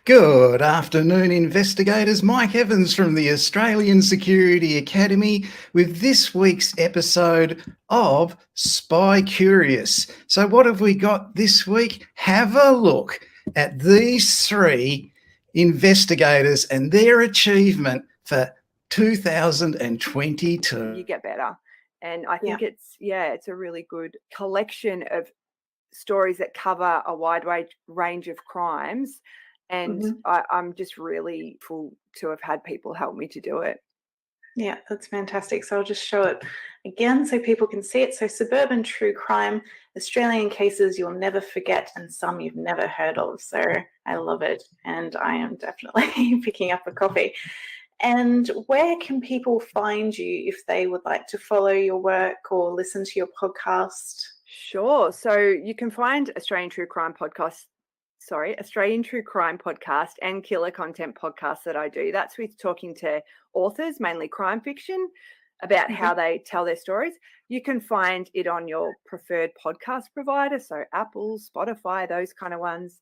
Good afternoon, investigators. Mike Evans from the Australian Security Academy with this week's episode of Spy Curious. So what have we got this week? Have a look at these three investigators and their achievement for 2022. You get better. And I think it's a really good collection of stories that cover a wide range of crimes. And I'm just really full to have had people help me to do it. Yeah, that's fantastic. So I'll just show it again so people can see it. So suburban true crime, Australian cases you'll never forget and some you've never heard of. So I love it. And I am definitely picking up a copy. And where can people find you if they would like to follow your work or listen to your podcast? Sure. So you can find Australian True Crime Podcast and Killer Content podcast that I do. That's with talking to authors, mainly crime fiction, about how they tell their stories. You can find it on your preferred podcast provider, so Apple, Spotify, those kind of ones.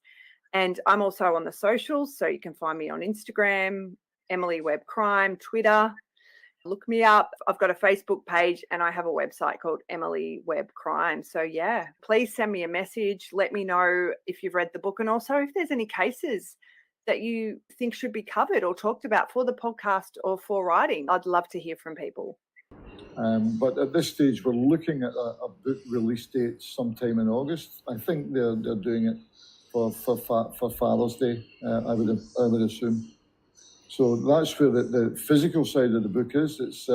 And I'm also on the socials, so you can find me on Instagram, Emily Webb Crime, Twitter. Look me up. I've got a Facebook page and I have a website called Emily Webb Crime. So yeah, please send me a message. Let me know if you've read the book and also if there's any cases that you think should be covered or talked about for the podcast or for writing. I'd love to hear from people. But at this stage, we're looking at a book release date sometime in August. I think they're doing it for Father's Day, I would assume. So that's where the physical side of the book is. It's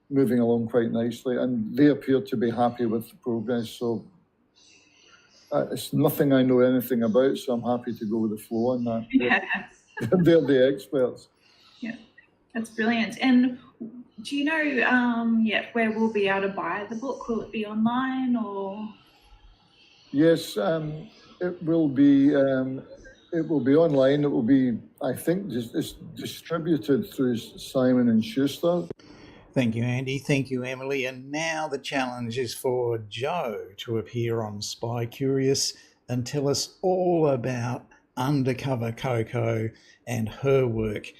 moving along quite nicely, and they appear to be happy with the progress. So it's nothing I know anything about, so I'm happy to go with the flow on that. Yeah. They're the experts. Yeah, that's brilliant. And do you know where we'll be able to buy the book? Will it be online or? Yes, it will be. It will be online. It will be, I think, it's distributed through Simon & Schuster. Thank you, Andy. Thank you, Emily. And now the challenge is for Jo to appear on Spy Curious and tell us all about Undercover Coco and her work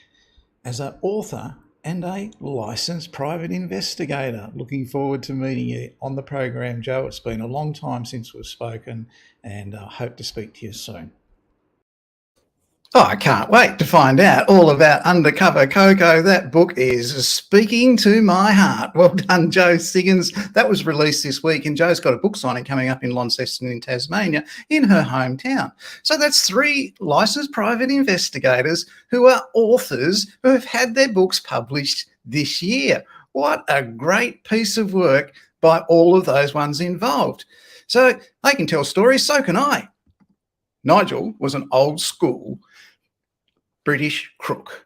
as an author and a licensed private investigator. Looking forward to meeting you on the program, Jo. It's been a long time since we've spoken and I hope to speak to you soon. Oh, I can't wait to find out all about Undercover Coco. That book is speaking to my heart. Well done, Jo Siggins. That was released this week, and Jo's got a book signing coming up in Launceston in Tasmania, in her hometown. So that's three licensed private investigators who are authors who have had their books published this year. What a great piece of work by all of those ones involved. So they can tell stories, so can I. Nigel was an old school British crook.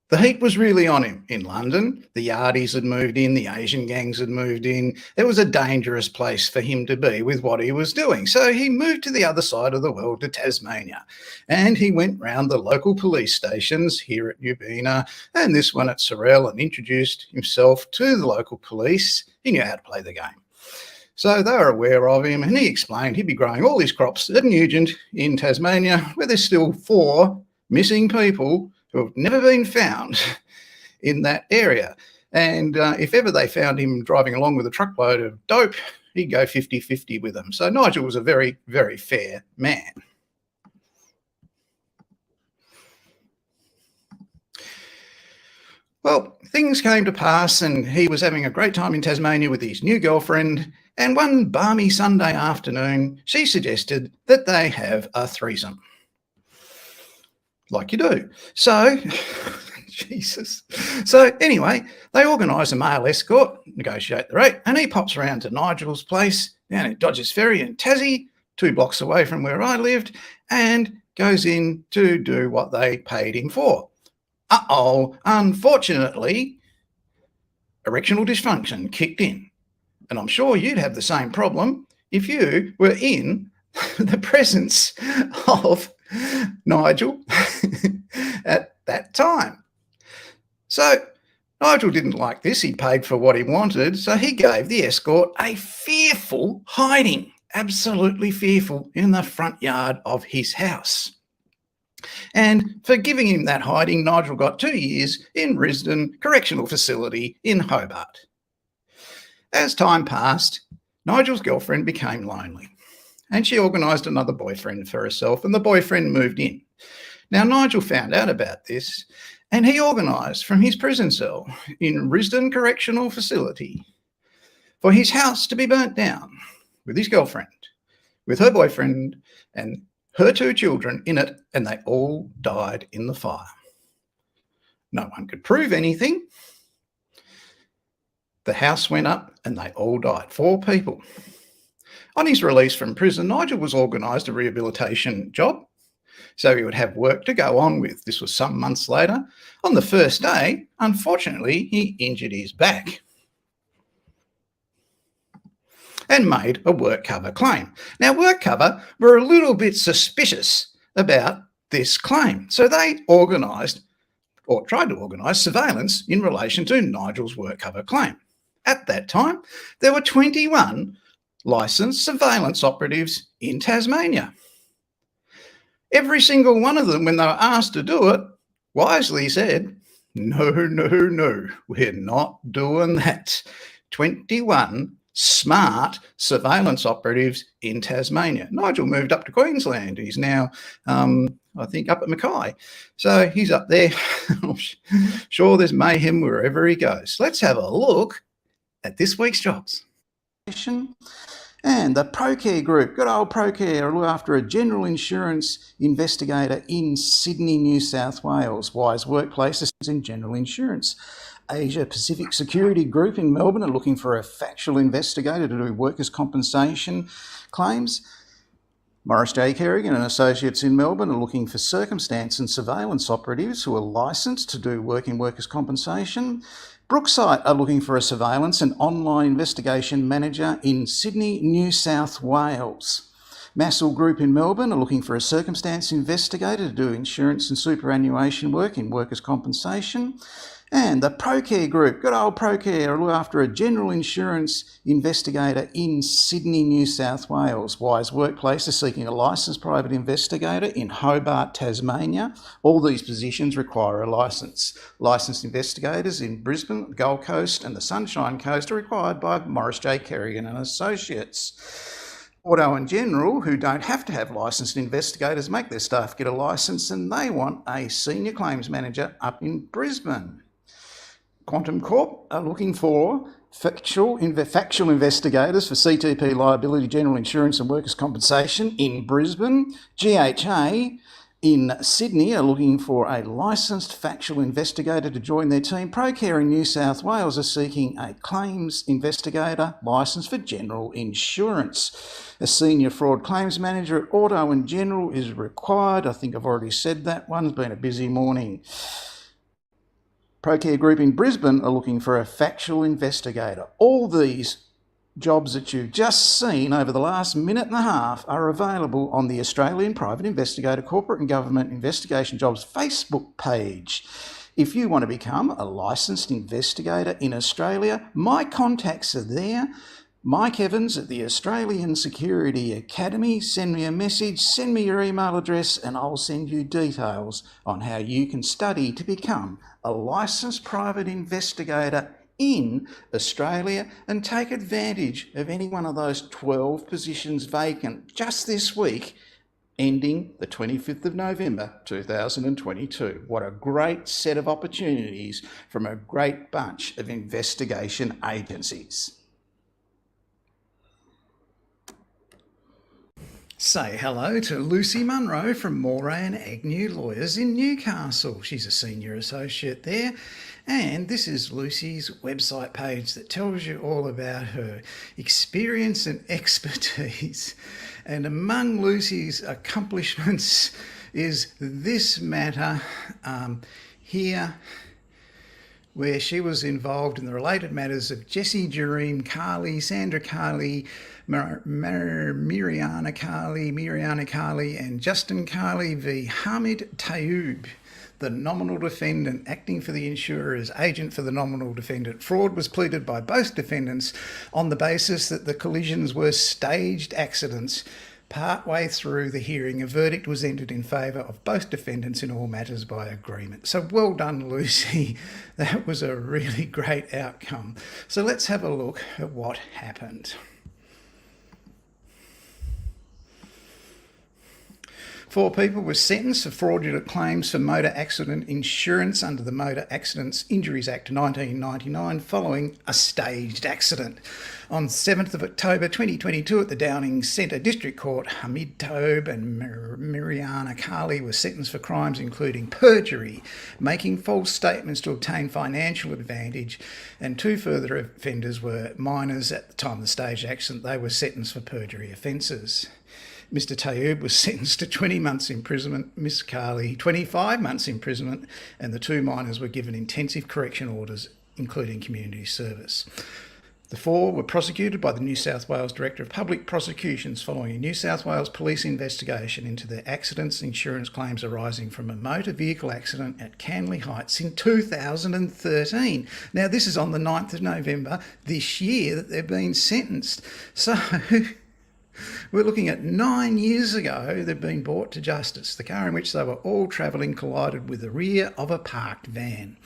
The heat was really on him in London. The Yardies had moved in, the Asian gangs had moved in. It was a dangerous place for him to be with what he was doing. So he moved to the other side of the world, to Tasmania, and he went round the local police stations here at Newbina and this one at Sorell and introduced himself to the local police. He knew how to play the game. So they were aware of him, and he explained he'd be growing all his crops at Nugent in Tasmania, where there's still 4 missing people who have never been found in that area. And if ever they found him driving along with a truckload of dope, he'd go 50-50 with them. So Nigel was a very, very fair man. Well, things came to pass and he was having a great time in Tasmania with his new girlfriend, and one balmy Sunday afternoon, she suggested that they have a threesome. Like you do. So, Jesus. So anyway, they organise a male escort, negotiate the rate, and he pops around to Nigel's place down at Dodgers Ferry in Tassie, 2 blocks away from where I lived, and goes in to do what they paid him for. Unfortunately, erectional dysfunction kicked in. And I'm sure you'd have the same problem if you were in the presence of Nigel at that time. So Nigel didn't like this. He paid for what he wanted, so he gave the escort a fearful hiding, absolutely fearful, in the front yard of his house. And for giving him that hiding, Nigel got 2 years in Risdon Correctional Facility in Hobart. As time passed, Nigel's girlfriend became lonely and she organised another boyfriend for herself, and the boyfriend moved in. Now, Nigel found out about this and he organised from his prison cell in Risdon Correctional Facility for his house to be burnt down with his girlfriend, with her boyfriend and her 2 children in it, and they all died in the fire. No one could prove anything. The house went up and they all died, 4 people. On his release from prison, Nigel was organised a rehabilitation job so he would have work to go on with. This was some months later. On the first day, unfortunately, he injured his back and made a work cover claim. Now, work cover were a little bit suspicious about this claim, so they organised or tried to organise surveillance in relation to Nigel's work cover claim. At that time, there were 21 licensed surveillance operatives in Tasmania. Every single one of them, when they were asked to do it, wisely said, no, no, no, we're not doing that. 21 smart surveillance operatives in Tasmania. Nigel moved up to Queensland. He's now, I think, up at Mackay. So he's up there. Sure, there's mayhem wherever he goes. Let's have a look at this week's jobs. And the ProCare Group, good old ProCare, look after a general insurance investigator in Sydney, New South Wales. Wise workplaces in general insurance. Asia Pacific Security Group in Melbourne are looking for a factual investigator to do workers' compensation claims. Morris J. Kerrigan and Associates in Melbourne are looking for circumstance and surveillance operatives who are licensed to do work in workers' compensation. Brookside are looking for a surveillance and online investigation manager in Sydney, New South Wales. Massell Group in Melbourne are looking for a circumstance investigator to do insurance and superannuation work in workers' compensation. And the ProCare Group, good old ProCare, look after a general insurance investigator in Sydney, New South Wales. Wise Workplace is seeking a licensed private investigator in Hobart, Tasmania. All these positions require a licence. Licensed investigators in Brisbane, Gold Coast and the Sunshine Coast are required by Morris J. Kerrigan and Associates. Auto and General, who don't have to have licensed investigators, make their staff get a licence, and they want a senior claims manager up in Brisbane. Quantum Corp are looking for factual investigators for CTP liability, general insurance and workers' compensation in Brisbane. GHA in Sydney are looking for a licensed factual investigator to join their team. ProCare in New South Wales are seeking a claims investigator licensed for general insurance. A senior fraud claims manager at Auto and General is required. I think I've already said that one. It's been a busy morning. ProCare Group in Brisbane are looking for a factual investigator. All these jobs that you've just seen over the last minute and a half are available on the Australian Private Investigator Corporate and Government Investigation Jobs Facebook page. If you want to become a licensed investigator in Australia, my contacts are there. Mike Evans at the Australian Security Academy. Send me a message, send me your email address, and I'll send you details on how you can study to become a licensed private investigator in Australia and take advantage of any one of those 12 positions vacant just this week, ending the 25th of November 2022. What a great set of opportunities from a great bunch of investigation agencies. Say hello to Lucy Munro from Moray and Agnew Lawyers in Newcastle. She's a senior associate there. And this is Lucy's website page that tells you all about her experience and expertise. And among Lucy's accomplishments is this matter here, where she was involved in the related matters of Jessie Jareem Carley, Sandra Carley, Miriana Carley and Justin Carley v. Hamid Taoube, the nominal defendant acting for the insurer as agent for the nominal defendant. Fraud was pleaded by both defendants on the basis that the collisions were staged accidents Partway through the hearing, a verdict was entered in favour of both defendants in all matters by agreement. So well done, Lucy. That was a really great outcome. So let's have a look at what happened. 4 people were sentenced for fraudulent claims for motor accident insurance under the Motor Accidents Injuries Act 1999 following a staged accident. On 7th of October 2022 at the Downing Centre District Court, Hamid Taoube and Miriana Kali were sentenced for crimes including perjury, making false statements to obtain financial advantage, and 2 further offenders were minors at the time of the staged accident. They were sentenced for perjury offences. Mr Taoube was sentenced to 20 months imprisonment, Miss Carley 25 months imprisonment, and the 2 minors were given intensive correction orders, including community service. The 4 were prosecuted by the New South Wales Director of Public Prosecutions following a New South Wales police investigation into the accidents insurance claims arising from a motor vehicle accident at Canley Heights in 2013. Now, this is on the 9th of November this year that they've been sentenced. So we're looking at 9 years ago they've been brought to justice. The car in which they were all travelling collided with the rear of a parked van.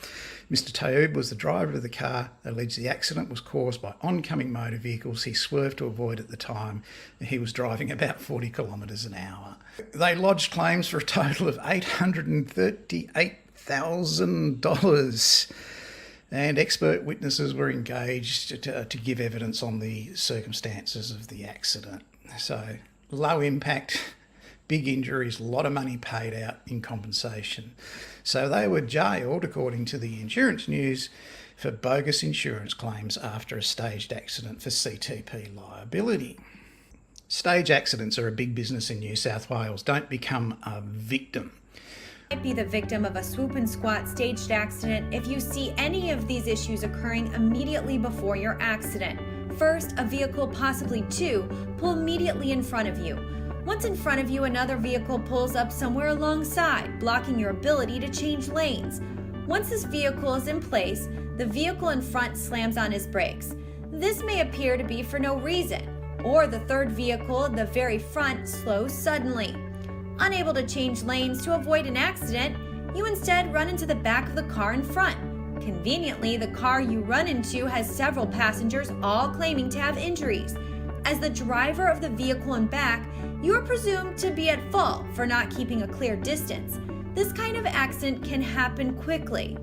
Mr Taoube was the driver of the car. Alleged the accident was caused by oncoming motor vehicles he swerved to avoid at the time. He was driving about 40 kilometres an hour. They lodged claims for a total of $838,000. And expert witnesses were engaged to give evidence on the circumstances of the accident. So low impact, big injuries, a lot of money paid out in compensation. So they were jailed, according to the Insurance News, for bogus insurance claims after a staged accident for CTP liability. Stage accidents are a big business in New South Wales. Don't become a victim. Might be the victim of a swoop and squat staged accident if you see any of these issues occurring immediately before your accident. First, a vehicle, possibly 2, pull immediately in front of you. Once in front of you, another vehicle pulls up somewhere alongside, blocking your ability to change lanes. Once this vehicle is in place, the vehicle in front slams on his brakes. This may appear to be for no reason, or the third vehicle at the very front slows suddenly. Unable to change lanes to avoid an accident, you instead run into the back of the car in front. Conveniently, the car you run into has several passengers, all claiming to have injuries. As the driver of the vehicle in back, you are presumed to be at fault for not keeping a clear distance. This kind of accident can happen quickly.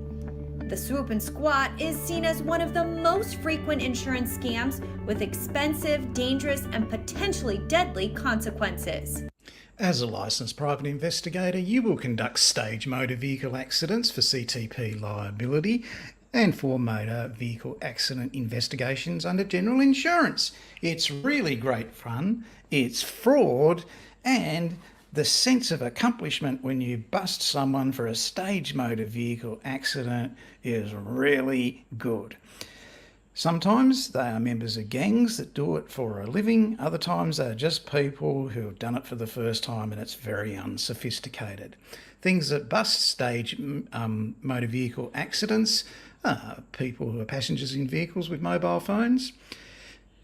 The swoop and squat is seen as one of the most frequent insurance scams with expensive, dangerous, and potentially deadly consequences. As a licensed private investigator, you will conduct stage motor vehicle accidents for CTP liability and for motor vehicle accident investigations under general insurance. It's really great fun, it's fraud, and the sense of accomplishment when you bust someone for a stage motor vehicle accident is really good. Sometimes they are members of gangs that do it for a living. Other times they're just people who have done it for the first time and it's very unsophisticated. Things that bust stage motor vehicle accidents are people who are passengers in vehicles with mobile phones,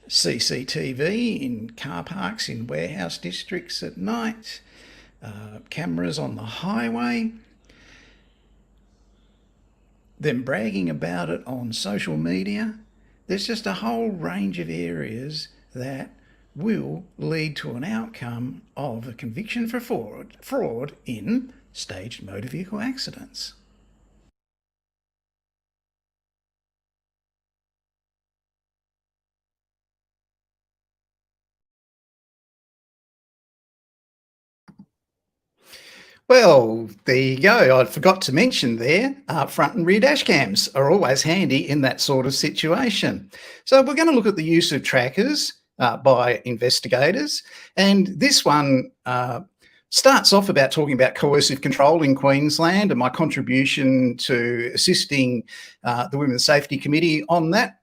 CCTV in car parks in warehouse districts at night, cameras on the highway, them bragging about it on social media. There's just a whole range of areas that will lead to an outcome of a conviction for fraud in staged motor vehicle accidents. Well, there you go. I forgot to mention there, front and rear dash cams are always handy in that sort of situation. So we're going to look at the use of trackers by investigators. And this one starts off about talking about coercive control in Queensland and my contribution to assisting the Women's Safety Committee on that.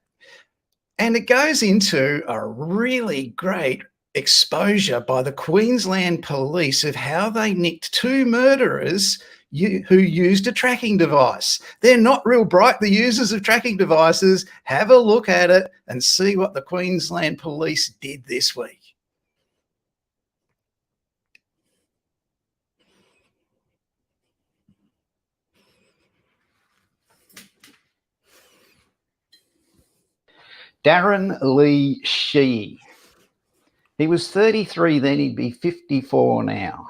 And it goes into a really great exposure by the Queensland Police of how they nicked 2 murderers who used a tracking device. They're not real bright, the users of tracking devices. Have a look at it and see what the Queensland Police did this week. Darren Lee Shee. He was 33 then, he'd be 54 now.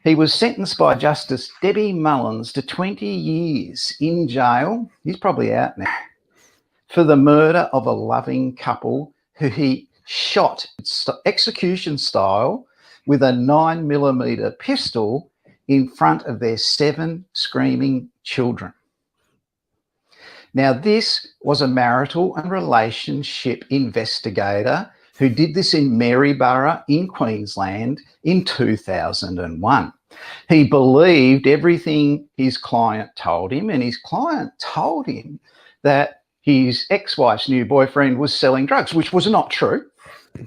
He was sentenced by Justice Debbie Mullins to 20 years in jail. He's probably out now. For the murder of a loving couple who he shot execution style with a 9mm pistol in front of their 7 screaming children. Now, this was a marital and relationship investigator who did this in Maryborough in Queensland in 2001. He believed everything his client told him, and his client told him that his ex-wife's new boyfriend was selling drugs, which was not true.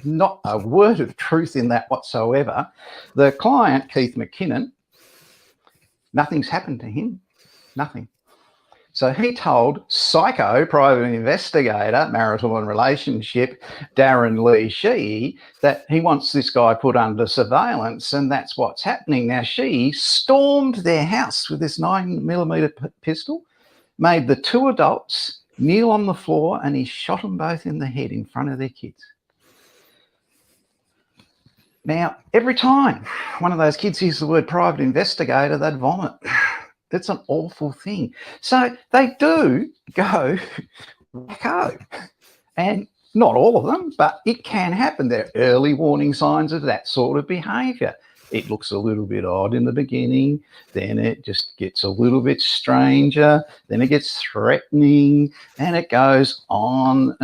Not a word of truth in that whatsoever. The client, Keith McKinnon, nothing's happened to him, nothing. So he told psycho private investigator, marital and relationship, Darren Lee Shee, that he wants this guy put under surveillance, and that's what's happening. Now, Shee stormed their house with this 9mm pistol, made the 2 adults kneel on the floor, and he shot them both in the head in front of their kids. Now, every time one of those kids used the word private investigator, they'd vomit. That's an awful thing. So they do go wacko. And not all of them, but it can happen. There are early warning signs of that sort of behaviour. It looks a little bit odd in the beginning, then it just gets a little bit stranger, then it gets threatening, and it goes on.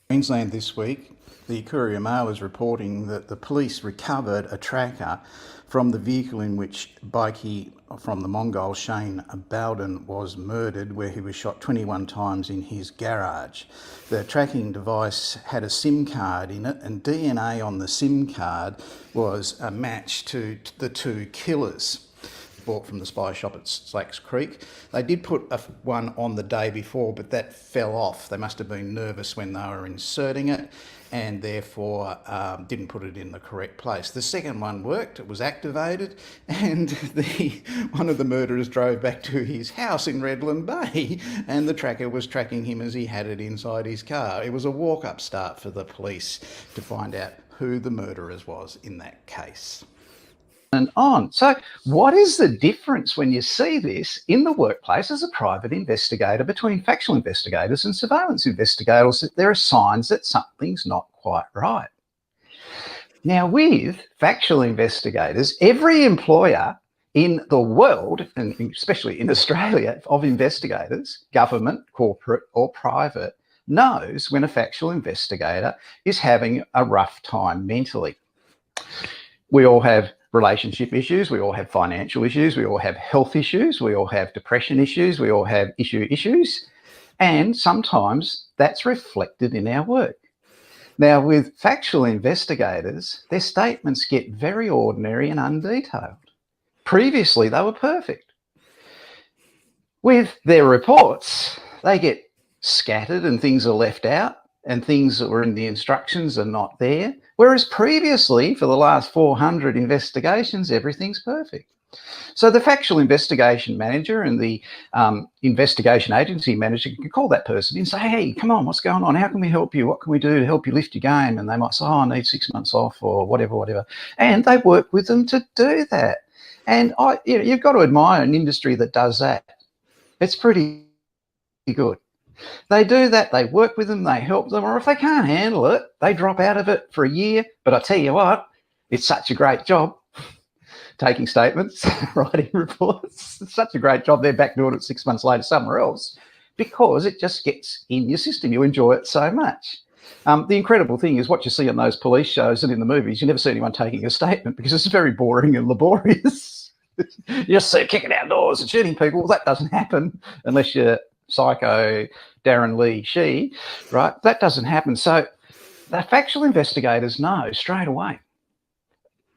Queensland this week, the Courier Mail is reporting that the police recovered a tracker from the vehicle in which bikie from the Mongol Shane Bowden was murdered, where he was shot 21 times in his garage. The tracking device had a SIM card in it, and DNA on the SIM card was a match to the 2 killers bought from the spy shop at Slacks Creek. They did put one on the day before, but that fell off. They must have been nervous when they were inserting it, and therefore didn't put it in the correct place. The second one worked, it was activated, and one of the murderers drove back to his house in Redland Bay, and the tracker was tracking him as he had it inside his car. It was a walk-up start for the police to find out who the murderers was in that case. And on. So what is the difference when you see this in the workplace as a private investigator between factual investigators and surveillance investigators? There are signs that something's not quite right. Now, with factual investigators, every employer in the world, and especially in Australia, of investigators, government, corporate or private, knows when a factual investigator is having a rough time mentally. We all have relationship issues, we all have financial issues, we all have health issues, we all have depression issues, we all have issues, and sometimes that's reflected in our work. Now, with factual investigators, their statements get very ordinary and undetailed. Previously, they were perfect. With their reports, they get scattered and things are left out, and things that were in the instructions are not there. Whereas previously, for the last 400 investigations, everything's perfect. So the factual investigation manager and the investigation agency manager can call that person in and say, hey, come on, what's going on? How can we help you? What can we do to help you lift your game? And they might say, oh, I need 6 months off or whatever. And they work with them to do that. And you've got to admire an industry that does that. It's pretty good. They do that, they work with them, they help them, or if they can't handle it, they drop out of it for a year. But I tell you what, it's such a great job. Taking statements, writing reports, it's such a great job. They're back doing it 6 months later somewhere else because it just gets in your system. You enjoy it so much. The incredible thing is what you see on those police shows and in the movies, you never see anyone taking a statement because it's very boring and laborious. You just see kicking out doors and shooting people. Well, that doesn't happen unless you're psycho Darren Lee Shee, right? That doesn't happen. So the factual investigators know straight away,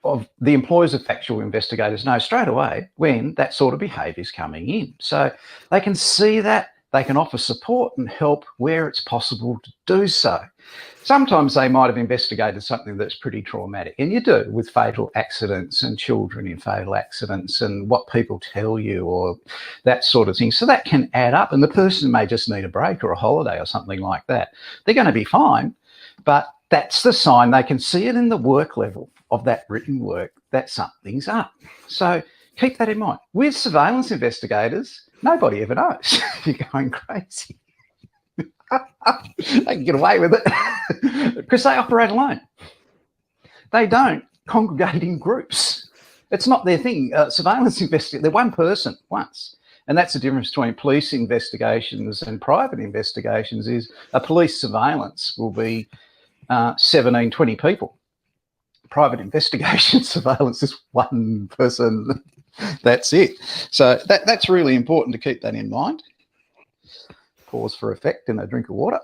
of the employers of factual investigators know straight away when that sort of behaviour is coming in. So they can see that, they can offer support and help where it's possible to do so. Sometimes they might have investigated something that's pretty traumatic, and you do with fatal accidents and children in fatal accidents and what people tell you or that sort of thing. So that can add up, and the person may just need a break or a holiday or something like that. They're going to be fine, but that's the sign. They can see it in the work level of that written work that something's up. So keep that in mind. With surveillance investigators, nobody ever knows. You're going crazy. They can get away with it because they operate alone. They don't congregate in groups. It's not their thing. Surveillance investigators, they're one person once. And that's the difference between police investigations and private investigations is a police surveillance will be 17, 20 people. Private investigation surveillance is one person. That's it. So that's really important to keep that in mind. Pause for effect and a drink of water.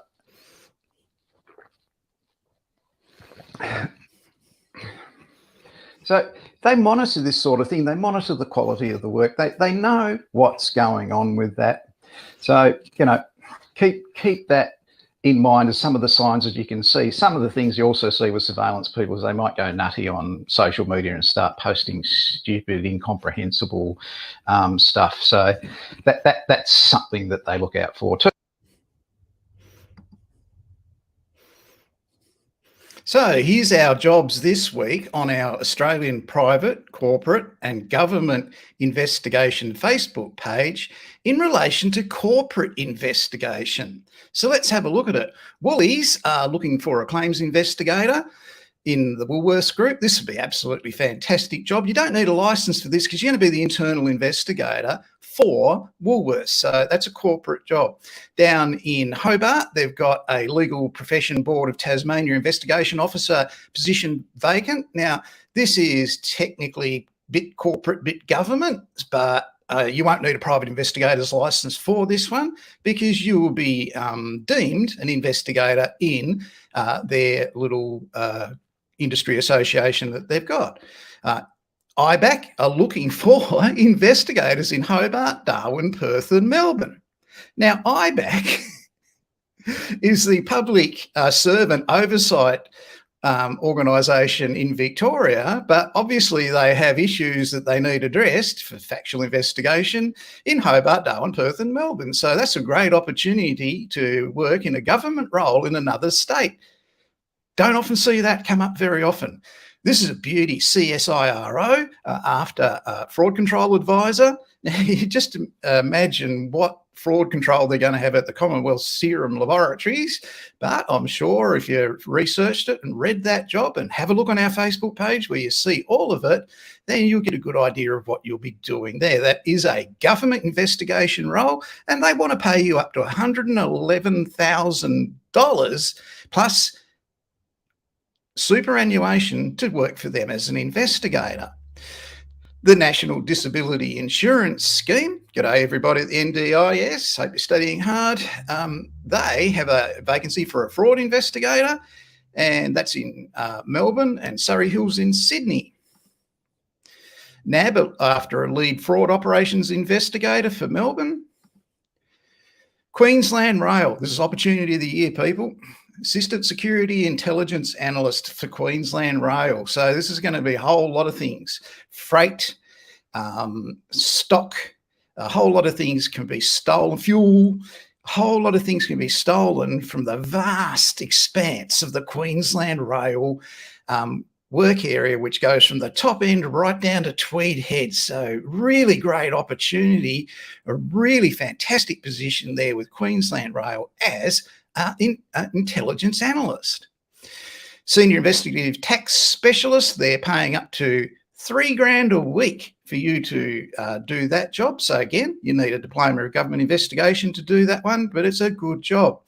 So they monitor this sort of thing. They monitor the quality of the work. They know what's going on with that. So, you know, keep that in mind as some of the signs that you can see. Some of the things you also see with surveillance people is they might go nutty on social media and start posting stupid, incomprehensible stuff. So that's something that they look out for too. So here's our jobs this week on our Australian private, corporate and government investigation Facebook page in relation to corporate investigation. So let's have a look at it. Woolies are looking for a claims investigator in the Woolworths group. This would be absolutely fantastic job. You don't need a license for this because you're going to be the internal investigator for Woolworths. So that's a corporate job. Down in Hobart, they've got a Legal Profession Board of Tasmania investigation officer position vacant. Now, this is technically bit corporate, bit government, but you won't need a private investigator's license for this one because you will be deemed an investigator in their little industry association that they've got. IBAC are looking for investigators in Hobart, Darwin, Perth and Melbourne. Now, IBAC is the Public Servant Oversight organisation in Victoria, but obviously they have issues that they need addressed for factual investigation in Hobart, Darwin, Perth and Melbourne. So that's a great opportunity to work in a government role in another state. Don't often see that come up very often. This is a beauty, CSIRO, after fraud control advisor. Now, you just imagine what fraud control they're going to have at the Commonwealth Serum Laboratories. But I'm sure if you researched it and read that job and have a look on our Facebook page where you see all of it, then you'll get a good idea of what you'll be doing there. That is a government investigation role, and they want to pay you up to $111,000 plus superannuation to work for them as an investigator. The National Disability Insurance Scheme, g'day everybody at the NDIS, hope you're studying hard. They have a vacancy for a fraud investigator, and that's in Melbourne, and Surrey Hills in Sydney. NAB after a lead fraud operations investigator for Melbourne. Queensland Rail, this is opportunity of the year, people. Assistant Security Intelligence Analyst for Queensland Rail. So this is going to be a whole lot of things. Freight, stock, a whole lot of things can be stolen. Fuel, a whole lot of things can be stolen from the vast expanse of the Queensland Rail work area, which goes from the top end right down to Tweed Head. So really great opportunity, a really fantastic position there with Queensland Rail as intelligence analyst. Senior investigative tax specialist, they're paying up to $3,000 a week for you to do that job. So again, you need a diploma of government investigation to do that one, but it's a good job.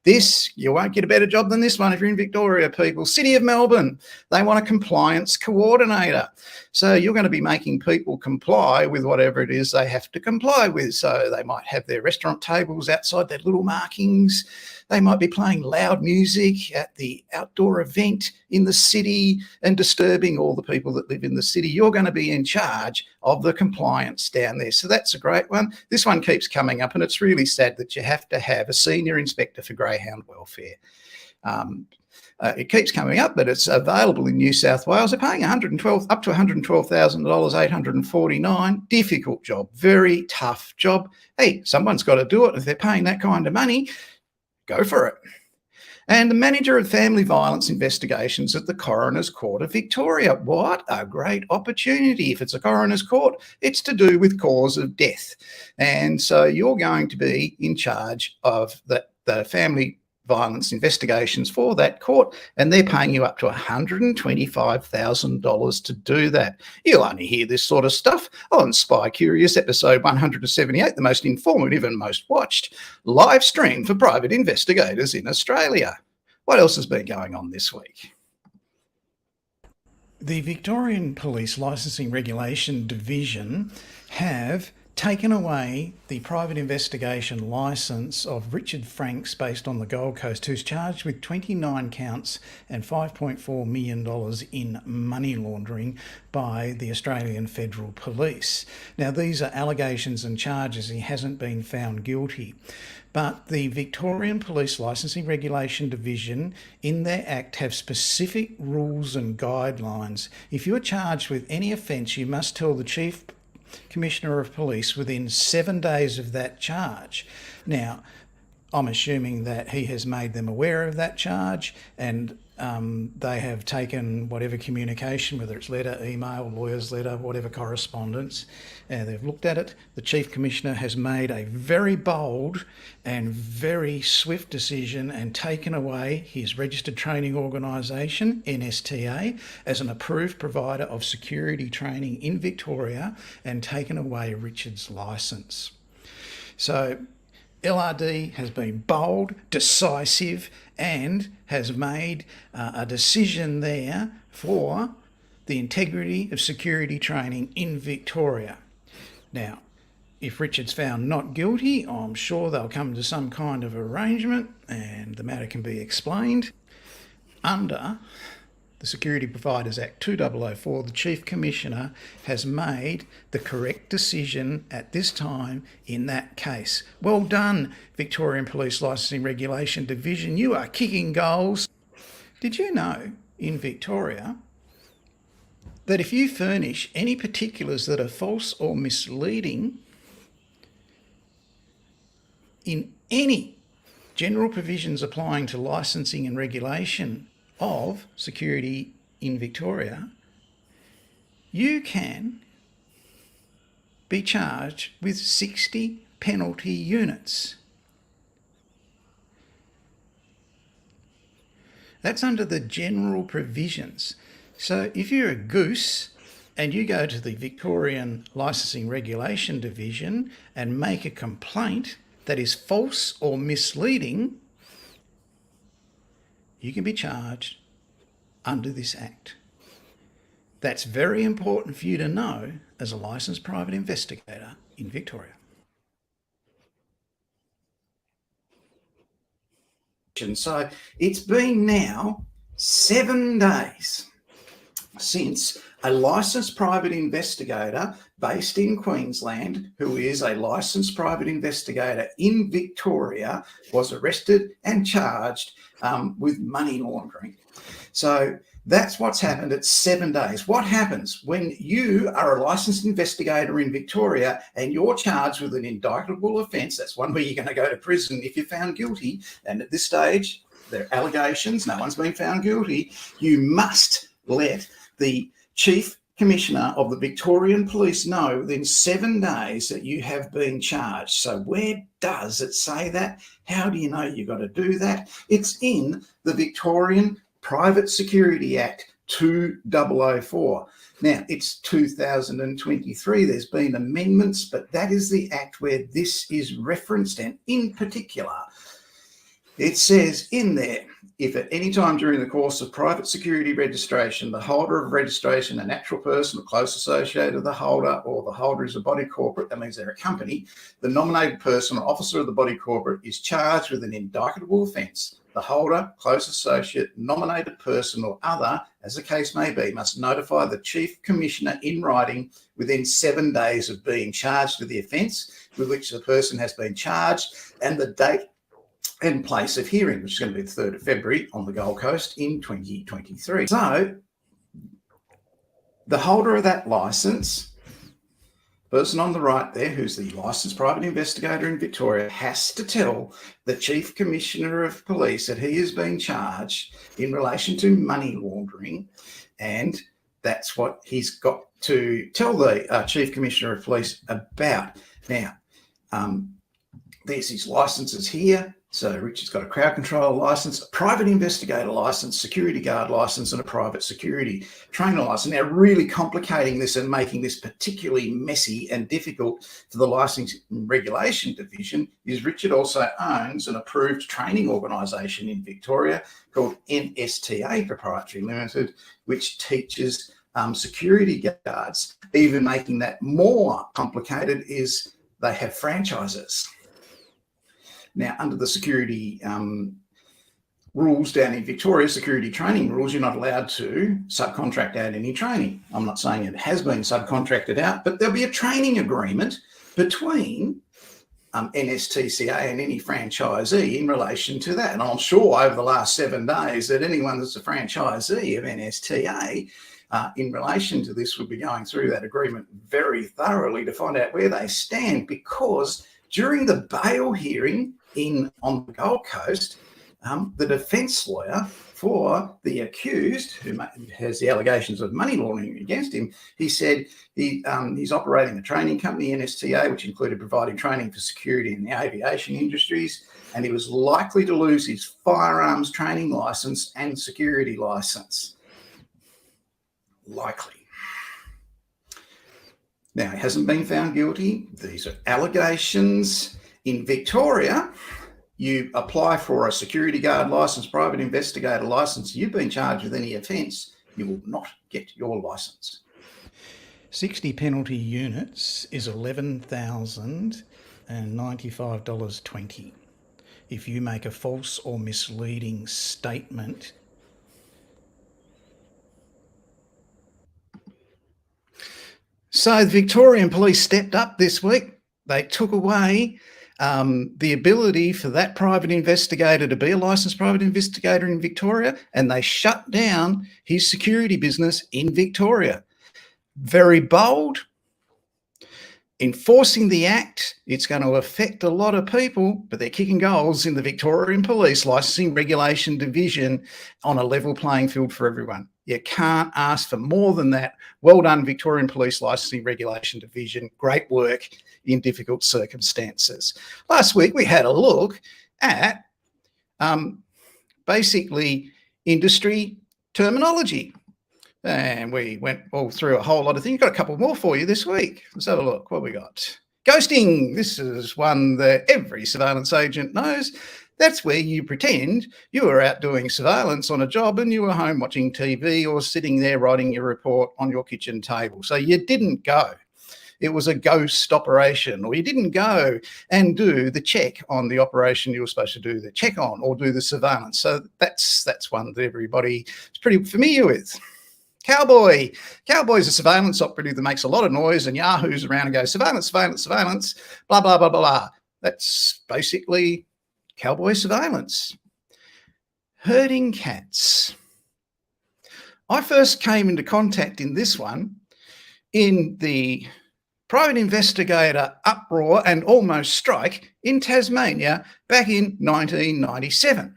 This, you won't get a better job than this one if you're in Victoria, people. City of Melbourne, they want a compliance coordinator. So you're going to be making people comply with whatever it is they have to comply with. So they might have their restaurant tables outside their little markings. They might be playing loud music at the outdoor event in the city and disturbing all the people that live in the city. You're going to be in charge of the compliance down there. So that's a great one. This one keeps coming up, and it's really sad that you have to have a senior inspector for greyhound welfare. It keeps coming up, but it's available in New South Wales. They're paying up to $112,000, $849. Difficult job, very tough job. Hey, someone's got to do it. If they're paying that kind of money, go for it. And the manager of family violence investigations at the Coroner's Court of Victoria. What a great opportunity. If it's a coroner's court, it's to do with cause of death. And so you're going to be in charge of the family violence investigations for that court, and they're paying you up to $125,000 to do that. You'll only hear this sort of stuff on Spy Curious episode 178, the most informative and most watched live stream for private investigators in Australia. What else has been going on this week? The Victorian Police Licensing Regulation Division have taken away the private investigation licence of Richard Franks, based on the Gold Coast, who's charged with 29 counts and $5.4 million in money laundering by the Australian Federal Police. Now, these are allegations and charges. He hasn't been found guilty. But the Victorian Police Licensing Regulation Division, in their Act, have specific rules and guidelines. If you are charged with any offence, you must tell the Chief Commissioner of Police within 7 days of that charge. Now, I'm assuming that he has made them aware of that charge, and they have taken whatever communication, whether it's letter, email, lawyer's letter, whatever correspondence, and they've looked at it. The Chief Commissioner has made a very bold and very swift decision and taken away his registered training organisation, NSTA, as an approved provider of security training in Victoria, and taken away Richard's licence. So LRD has been bold, decisive, and has made a decision there for the integrity of security training in Victoria. Now, if Richard's found not guilty, I'm sure they'll come to some kind of arrangement and the matter can be explained. Under the Security Providers Act 2004, the Chief Commissioner has made the correct decision at this time in that case. Well done, Victorian Police Licensing Regulation Division. You are kicking goals. Did you know in Victoria that if you furnish any particulars that are false or misleading in any general provisions applying to licensing and regulation of security in Victoria, you can be charged with 60 penalty units. That's under the general provisions. So if you're a goose and you go to the Victorian Licensing Regulation Division and make a complaint that is false or misleading, you can be charged under this Act. That's very important for you to know as a licensed private investigator in Victoria. So it's been now 7 days since a licensed private investigator based in Queensland, who is a licensed private investigator in Victoria, was arrested and charged with money laundering. So that's what's happened at 7 days. What happens when you are a licensed investigator in Victoria and you're charged with an indictable offence? That's one where you're going to go to prison if you're found guilty. And at this stage, there are allegations, no one's been found guilty. You must let the Chief Commissioner of the Victorian Police know within 7 days that you have been charged. So where does it say that? How do you know you've got to do that? It's in the Victorian Private Security Act 2004. Now, it's 2023. There's been amendments, but that is the act where this is referenced. And in particular, it says in there, if at any time during the course of private security registration, the holder of registration, a natural person or close associate of the holder, or the holder is a body corporate, that means they're a company, the nominated person or officer of the body corporate is charged with an indictable offence, The holder, close associate, nominated person or other, as the case may be, must notify the Chief Commissioner in writing within 7 days of being charged with the offence with which the person has been charged and the date and place of hearing, which is going to be the 3rd of February on the Gold Coast in 2023. So the holder of that licence, person on the right there, who's the licensed private investigator in Victoria, has to tell the Chief Commissioner of Police that he has been charged in relation to money laundering, and that's what he's got to tell the Chief Commissioner of Police about. Now, there's his licences here. So Richard's got a crowd control licence, a private investigator licence, security guard licence, and a private security trainer licence. Now, really complicating this and making this particularly messy and difficult for the Licensing and Regulation Division is Richard also owns an approved training organisation in Victoria called NSTA Proprietary Limited, which teaches security guards. Even making that more complicated is they have franchises. Now, under the security rules down in Victoria, security training rules, you're not allowed to subcontract out any training. I'm not saying it has been subcontracted out, but there'll be a training agreement between NSTCA and any franchisee in relation to that. And I'm sure over the last 7 days that anyone that's a franchisee of NSTA in relation to this will be going through that agreement very thoroughly to find out where they stand, because during the bail hearing on the Gold Coast, the defence lawyer for the accused, who has the allegations of money laundering against him, he said he's operating a training company, NSTA, which included providing training for security in the aviation industries, and he was likely to lose his firearms training licence and security licence. Likely. Now, he hasn't been found guilty. These are allegations. In Victoria, you apply for a security guard licence, private investigator licence, you've been charged with any offence, you will not get your licence. 60 penalty units is $11,095.20. If you make a false or misleading statement. So the Victorian Police stepped up this week. They took away the ability for that private investigator to be a licensed private investigator in Victoria, and they shut down his security business in Victoria. Very bold. Enforcing the act, it's going to affect a lot of people, but they're kicking goals in the Victorian Police Licensing Regulation Division on a level playing field for everyone. You can't ask for more than that. Well done, Victorian Police Licensing Regulation Division. Great work in difficult circumstances. Last week, we had a look at basically industry terminology. And we went all through a whole lot of things. Got a couple more for you this week. Let's have a look. What we got? Ghosting. This is one that every surveillance agent knows. That's where you pretend you were out doing surveillance on a job and you were home watching TV or sitting there writing your report on your kitchen table. So you didn't go. It was a ghost operation, or you didn't go and do the check on the operation you were supposed to do the check on or do the surveillance. So that's one that everybody is pretty familiar with. Cowboy. Cowboy's a surveillance operative that makes a lot of noise and yahoos around and goes, surveillance, surveillance, surveillance, blah, blah, blah, blah, blah. That's basically cowboy surveillance. Herding cats. I first came into contact in this one in the private investigator uproar and almost strike in Tasmania back in 1997.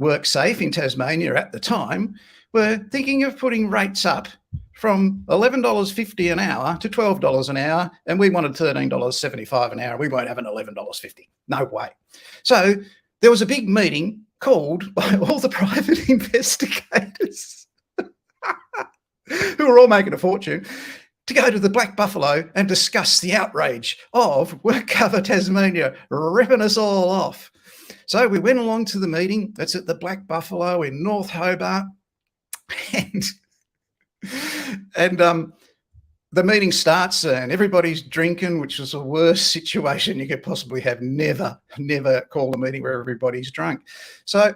WorkSafe in Tasmania at the time were thinking of putting rates up from $11.50 an hour to $12 an hour, and we wanted $13.75 an hour. We won't have an $11.50. No way. So there was a big meeting called by all the private investigators who were all making a fortune to go to the Black Buffalo and discuss the outrage of WorkCover Tasmania ripping us all off. So we went along to the meeting. That's at the Black Buffalo in North Hobart. And the meeting starts and everybody's drinking, which is the worst situation you could possibly have. Never call a meeting where everybody's drunk. So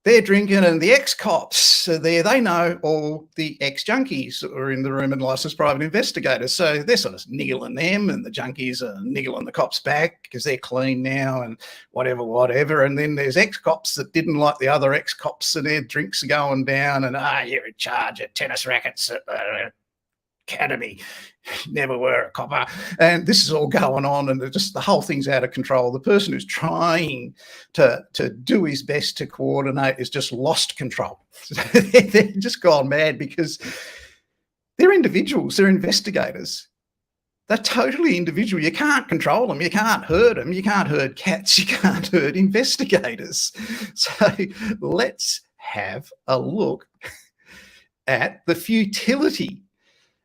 they're drinking, and the ex-cops are there. They know all the ex-junkies that are in the room and licensed private investigators. So they're sort of niggling them, and the junkies are niggling the cops back because they're clean now and whatever. And then there's ex-cops that didn't like the other ex-cops, and their drinks are going down, and you're in charge of tennis rackets at the academy. Never were a copper. And this is all going on, and just the whole thing's out of control. The person who's trying to do his best to coordinate has just lost control. They're just gone mad because they're individuals, they're investigators. They're totally individual. You can't control them. You can't hurt them. You can't hurt cats. You can't hurt investigators. So let's have a look at the futility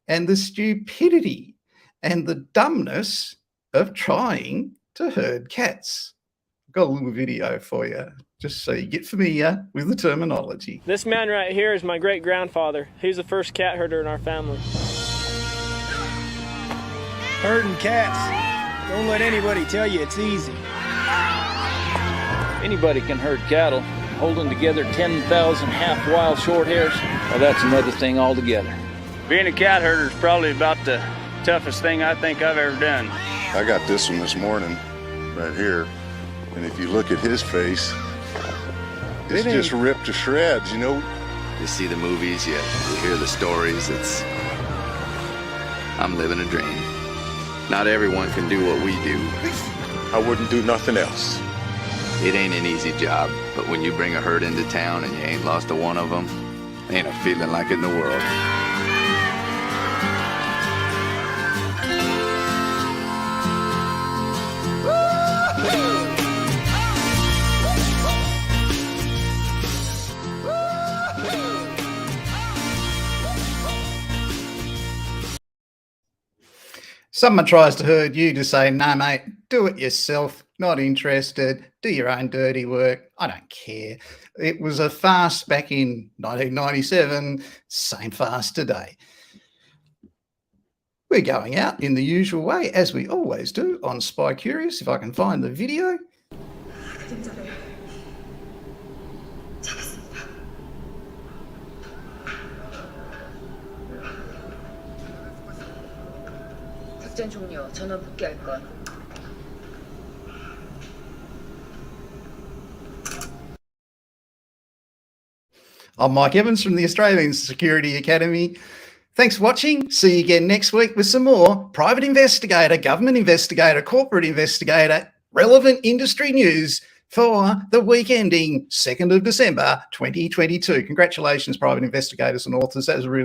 and the stupidity and the dumbness of trying to herd cats. I've got a little video for you, just so you get familiar with the terminology. This man right here is my great-grandfather. He's the first cat herder in our family. Herding cats. Don't let anybody tell you it's easy. Anybody can herd cattle. Holding together 10,000 half-wild short hairs, well, that's another thing altogether. Being a cat herder is probably about the toughest thing I think I've ever done. I got this one this morning, right here, and if you look at his face, it's just ripped to shreds, you know? You see the movies, you hear the stories, I'm living a dream. Not everyone can do what we do. I wouldn't do nothing else. It ain't an easy job, but when you bring a herd into town and you ain't lost a one of them, ain't a feeling like it in the world. Someone tries to herd you to say, no, mate, do it yourself, not interested, do your own dirty work, I don't care. It was a farce back in 1997, same farce today. We're going out in the usual way, as we always do, on Spy Curious. If I can find the video. 작전 종료. 전원 복귀할 것. I'm Mike Evans from the Australian Security Academy. Thanks for watching. See you again next week with some more private investigator, government investigator, corporate investigator, relevant industry news for the week ending 2nd of December 2022. Congratulations, private investigators and authors. That was a really